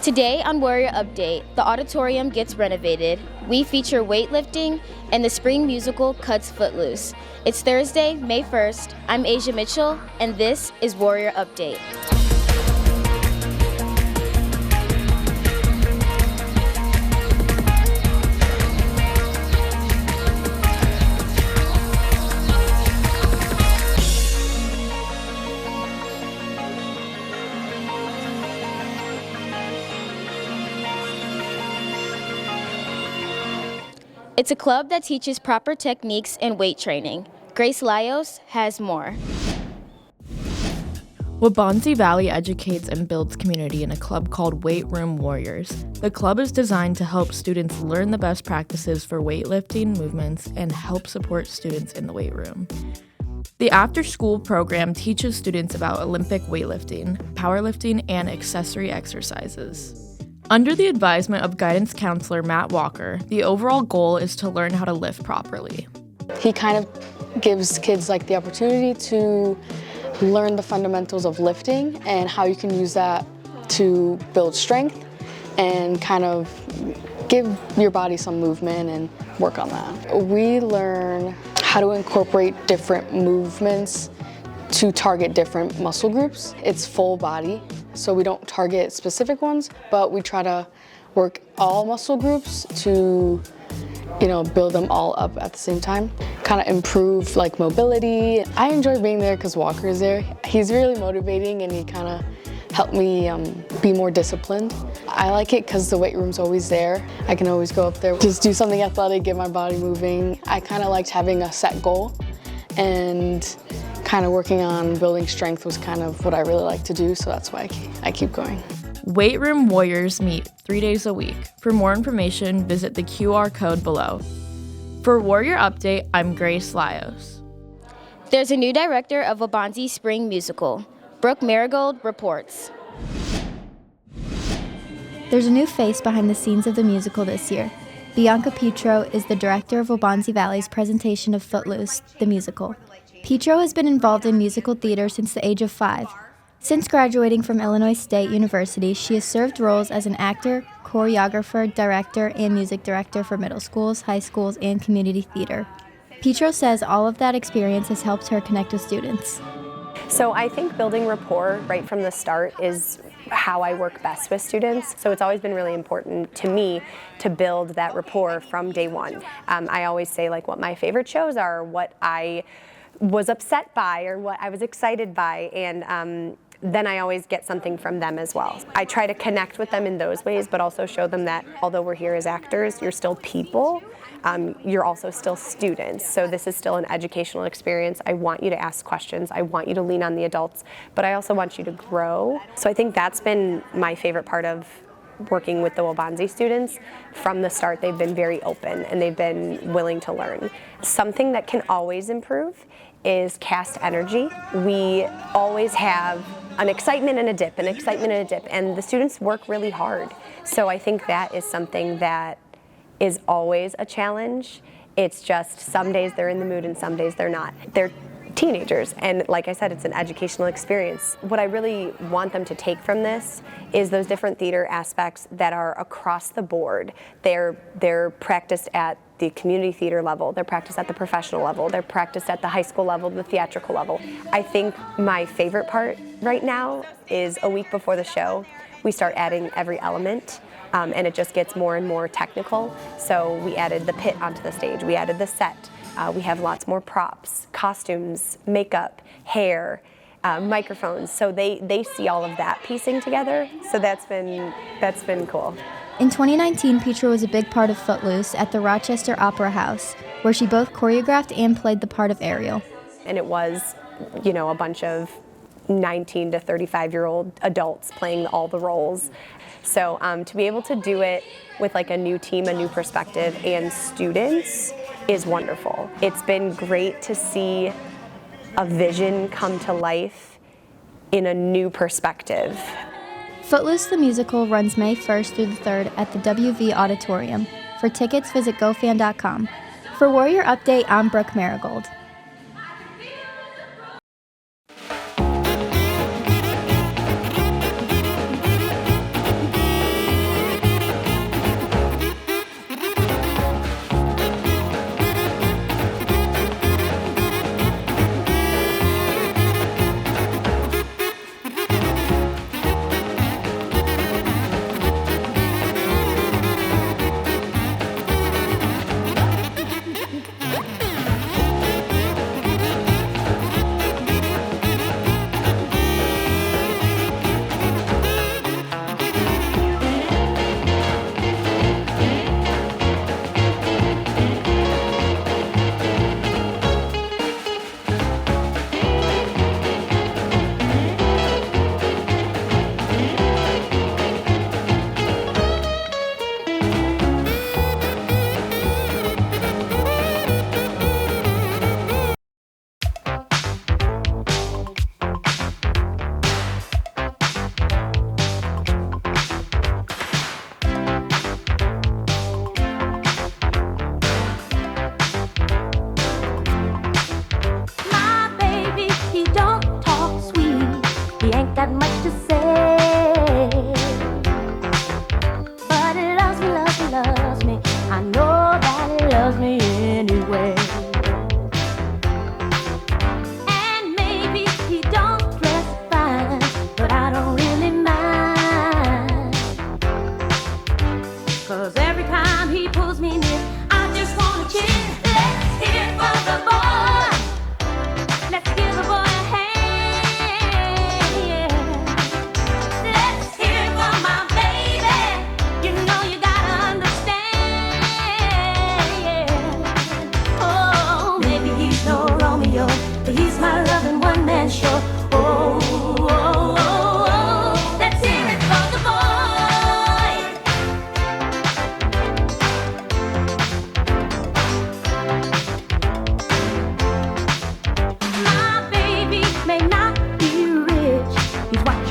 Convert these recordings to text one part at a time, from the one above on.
Today on Warrior Update, the auditorium gets renovated, we feature weightlifting, and the spring musical cuts Footloose. It's Thursday, May 1st. I'm Asia Mitchell, and this is Warrior Update. It's a club that teaches proper techniques and weight training. Grace Laios has more. Waubonsie Valley educates and builds community in a club called Weight Room Warriors. The club is designed to help students learn the best practices for weightlifting movements and help support students in the weight room. The after-school program teaches students about Olympic weightlifting, powerlifting, and accessory exercises. Under the advisement of guidance counselor Matt Walker, the overall goal is to learn how to lift properly. He kind of gives kids the opportunity to learn the fundamentals of lifting and how you can use that to build strength and kind of give your body some movement and work on that. We learn how to incorporate different movements to target different muscle groups. It's full body, so we don't target specific ones, but we try to work all muscle groups to, build them all up at the same time. Kind of improve mobility. I enjoy being there because Walker is there. He's really motivating and he kind of helped me be more disciplined. I like it because the weight room's always there. I can always go up there, just do something athletic, get my body moving. I kind of liked having a set goal, and kind of working on building strength was kind of what I really like to do, so that's why I keep going. Weight Room Warriors meet 3 days a week. For more information, visit the QR code below. For Warrior Update, I'm Grace Laios. There's a new director of Waubonsie Spring Musical. Brooke Marigold reports. There's a new face behind the scenes of the musical this year. Bianca Petro is the director of Waubonsie Valley's presentation of Footloose, the musical. Petro has been involved in musical theater since the age of 5. Since graduating from Illinois State University, she has served roles as an actor, choreographer, director, and music director for middle schools, high schools, and community theater. Petro says all of that experience has helped her connect with students. So I think building rapport right from the start is how I work best with students. So it's always been really important to me to build that rapport from day one. I always say what my favorite shows are, what I was upset by or what I was excited by, and then I always get something from them as well. I try to connect with them in those ways, but also show them that although we're here as actors, you're still people. You're also still students, so this is still an educational experience. I want you to ask questions, I want you to lean on the adults, but I also want you to grow. So I think that's been my favorite part of working with the Waubonsie students. From the start, they've been very open and they've been willing to learn. Something that can always improve is cast energy. We always have an excitement and a dip, an excitement and a dip, and the students work really hard. So I think that is something that is always a challenge. It's just some days they're in the mood and some days they're not. They're teenagers, and like I said, it's an educational experience. What I really want them to take from this is those different theater aspects that are across the board. They're practiced at the community theater level, they're practiced at the professional level, they're practiced at the high school level, the theatrical level. I think my favorite part right now is a week before the show, we start adding every element. And it just gets more and more technical. So we added the pit onto the stage, we added the set, we have lots more props, costumes, makeup, hair, microphones. So they see all of that piecing together. So that's been cool. In 2019, Petro was a big part of Footloose at the Rochester Opera House, where she both choreographed and played the part of Ariel. And it was, a bunch of 19 to 35-year-old adults playing all the roles. So to be able to do it with a new team, a new perspective, and students is wonderful. It's been great to see a vision come to life in a new perspective. Footloose the Musical runs May 1st through the 3rd at the WV Auditorium. For tickets, visit gofan.com. For Warrior Update, I'm Brooke Marigold.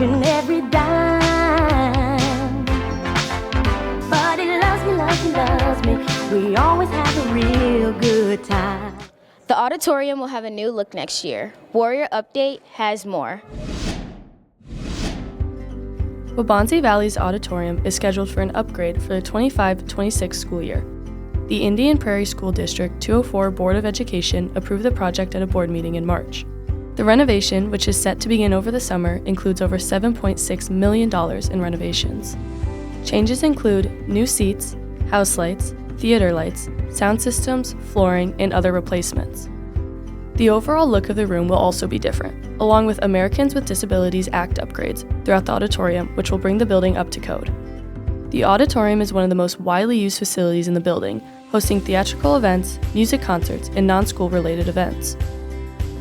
each and every dime. But he loves me, loves me, loves me. We always have a real good time. The auditorium will have a new look next year. Warrior Update has more. Waubonsie Valley's auditorium is scheduled for an upgrade for the 25-26 school year. The Indian Prairie School District 204 Board of Education approved the project at a board meeting in March. The renovation, which is set to begin over the summer, includes over $7.6 million in renovations. Changes include new seats, house lights, theater lights, sound systems, flooring, and other replacements. The overall look of the room will also be different, along with Americans with Disabilities Act upgrades throughout the auditorium, which will bring the building up to code. The auditorium is one of the most widely used facilities in the building, hosting theatrical events, music concerts, and non-school related events.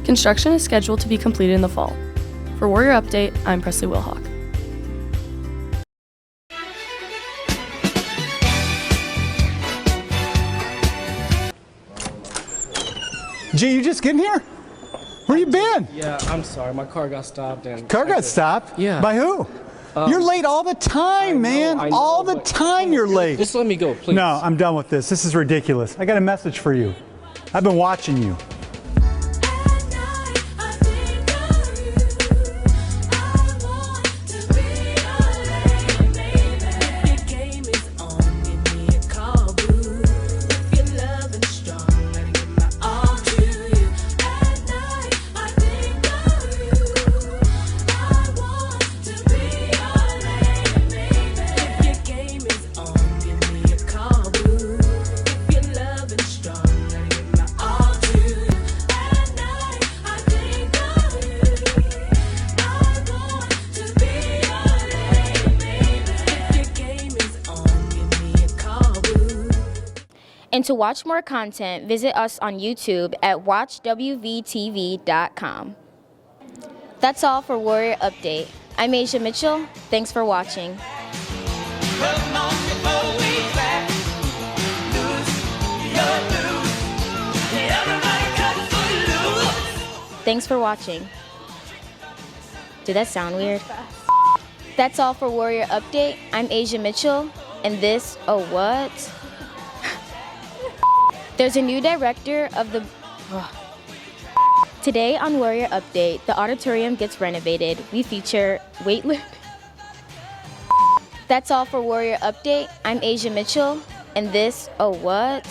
Construction is scheduled to be completed in the fall. For Warrior Update, I'm Presley Wilhock. Gee, you just getting here? Where you been? Yeah, I'm sorry. My car got stopped and... Car got stopped? Yeah. By who? You're late all the time, man. I know, all the time you're late. Just let me go, please. No, I'm done with this. This is ridiculous. I got a message for you. I've been watching you. And to watch more content, visit us on YouTube at watchwvtv.com. That's all for Warrior Update. I'm Asia Mitchell. Thanks for watching. Thanks for watching. Did that sound weird? That's all for Warrior Update. I'm Asia Mitchell, and this, oh what? There's a new director of the... Today on Warrior Update, the auditorium gets renovated. We feature weightlifting. That's all for Warrior Update. I'm Asia Mitchell, and this, oh what?